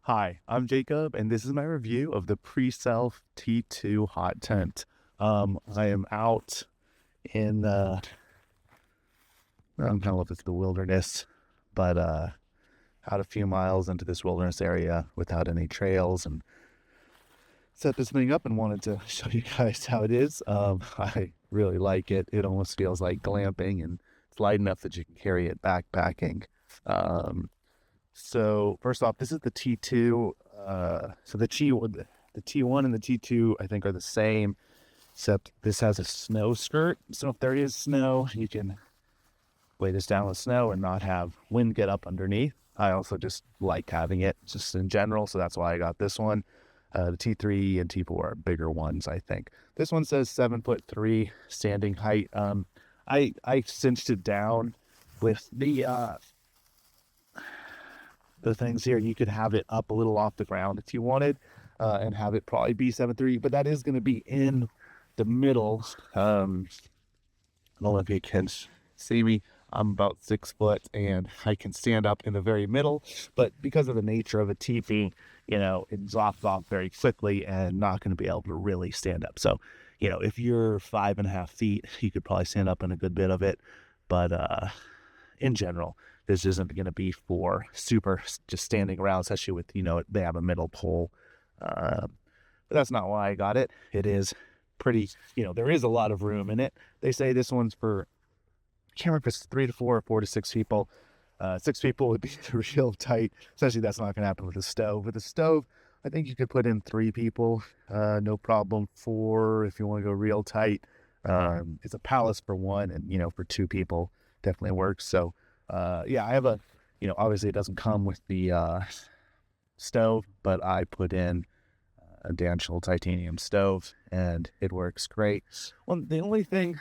Hi, I'm Jacob, and this is my review of the Preself T2 Hot Tent. I am out in, I don't know if it's the wilderness, but out a few miles into this wilderness area without any trails, and set this thing up and wanted to show you guys how it is. I really like it. It almost feels like glamping, and it's light enough that you can carry it backpacking. So first off, this is the T2. So the T1 and the T2, I think, are the same, except this has a snow skirt. So if there is snow, you can weigh this down with snow and not have wind get up underneath. I also just like having it just in general, so that's why I got this one. The T3 and T4 are bigger ones, I think. This one says 7'3" standing height. I cinched it down with the things here. You could have it up a little off the ground if you wanted, and have it probably be 7'3", but that is going to be in the middle. I don't know if you can see me. I'm about 6 foot and I can stand up in the very middle, but because of the nature of a teepee, it drops off very quickly and not going to be able to really stand up. So, if you're 5.5 feet, you could probably stand up in a good bit of it, but in general, this isn't going to be for super just standing around, especially with, they have a middle pole. But that's not why I got it. It is pretty, there is a lot of room in it. They say this one's for, I can't remember if it's 3 to 4 or 4 to 6 people. 6 people would be real tight, especially that's not going to happen with a stove. With a stove, I think you could put in 3 people, no problem. 4 if you want to go real tight. It's a palace for 1, and for 2 people definitely works. So yeah, I have a, obviously it doesn't come with the stove, but I put in a Danshell titanium stove and it works great. Well, the only thing,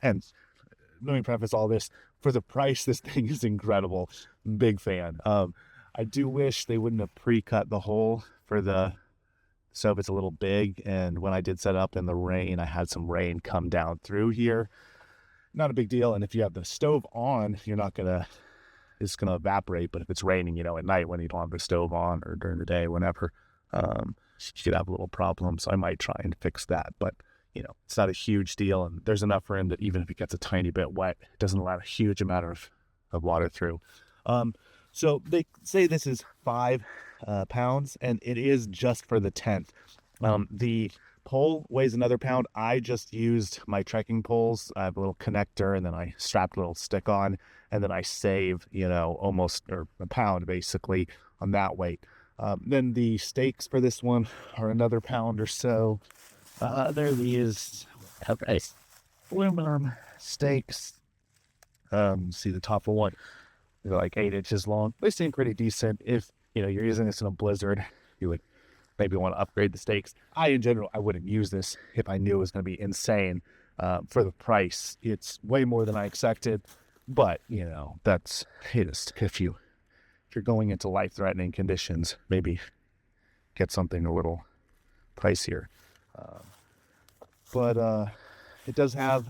and let me preface all this, for the price, this thing is incredible. Big fan. I do wish they wouldn't have pre-cut the hole for the stove. It's a little big, and when I did set up in the rain, I had some rain come down through here. Not a big deal, and if you have the stove on, it's gonna evaporate. But if it's raining, at night when you don't have the stove on, or during the day, whenever, you could have a little problem. So I might try and fix that, but it's not a huge deal, and there's enough room that even if it gets a tiny bit wet, it doesn't allow a huge amount of water through. So they say this is 5 pounds, and it is just for the tent. The pole weighs another pound. I just used my trekking poles. I have a little connector, and then I strapped a little stick on, and then I save, almost, or a pound basically on that weight. Then the stakes for this one are another pound or so. There these aluminum stakes. See the top of one. They're like 8 inches long. They seem pretty decent. If you're using this in a blizzard, you would maybe want to upgrade the stakes. In general, I wouldn't use this if I knew it was going to be insane. For the price, it's way more than I expected. But that's just if you're going into life-threatening conditions, maybe get something a little pricier. But it does have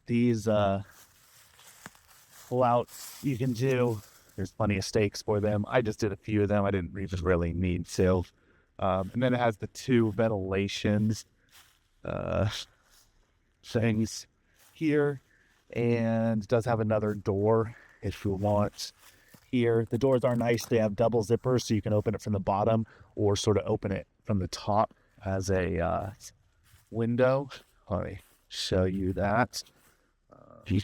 these pull-outs you can do. There's plenty of stakes for them. I just did a few of them. I didn't even really need to. And then it has the 2 ventilations things here, and does have another door if you want. Here, the doors are nice. They have double zippers, so you can open it from the bottom or sort of open it from the top as a window. Let me show you that. You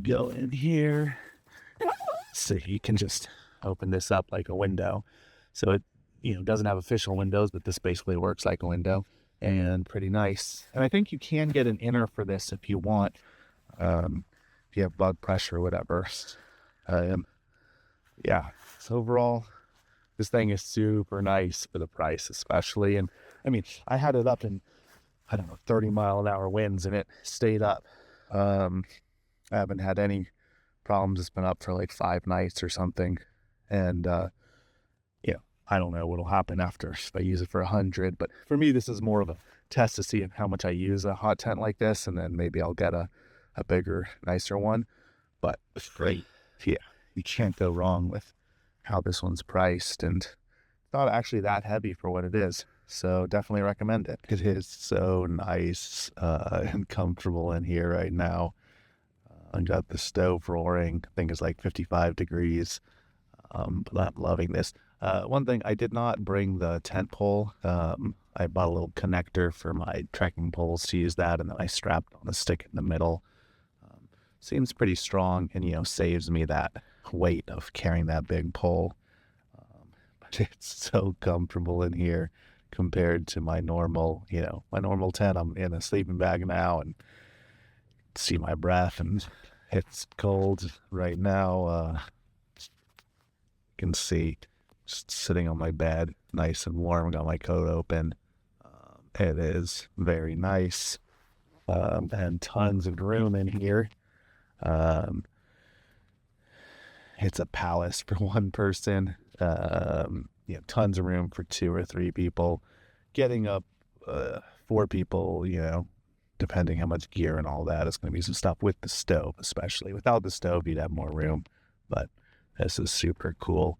go in here, so you can just open this up like a window. So it doesn't have official windows, but this basically works like a window, and pretty nice. And I think you can get an inner for this if you want, if you have blood pressure or whatever. Yeah, so overall, this thing is super nice for the price, especially. And I mean, I had it up in, 30-mile-an-hour winds, and it stayed up. I haven't had any problems. It's been up for like 5 nights or something. And, I don't know what'll happen after if I use it for 100. But for me, this is more of a test to see how much I use a hot tent like this. And then maybe I'll get a bigger, nicer one. But great. Yeah, you can't go wrong with how this one's priced, and it's not actually that heavy for what it is. So definitely recommend it. It is so nice and comfortable in here right now. I got the stove roaring. I think it's like 55 degrees. But I'm loving this. One thing, I did not bring the tent pole. I bought a little connector for my trekking poles to use that, and then I strapped on a stick in the middle. Seems pretty strong, and saves me that weight of carrying that big pole. But it's so comfortable in here compared to my normal tent. I'm in a sleeping bag now and see my breath, and it's cold right now. You can see just sitting on my bed, nice and warm, got my coat open. It is very nice, and tons of room in here. It's a palace for one person. Tons of room for 2 or 3 people. Getting up 4 people, depending how much gear and all that, is going to be some stuff with the stove, especially. Without the stove, you'd have more room, but this is super cool.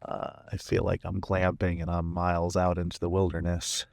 I feel like I'm glamping and I'm miles out into the wilderness.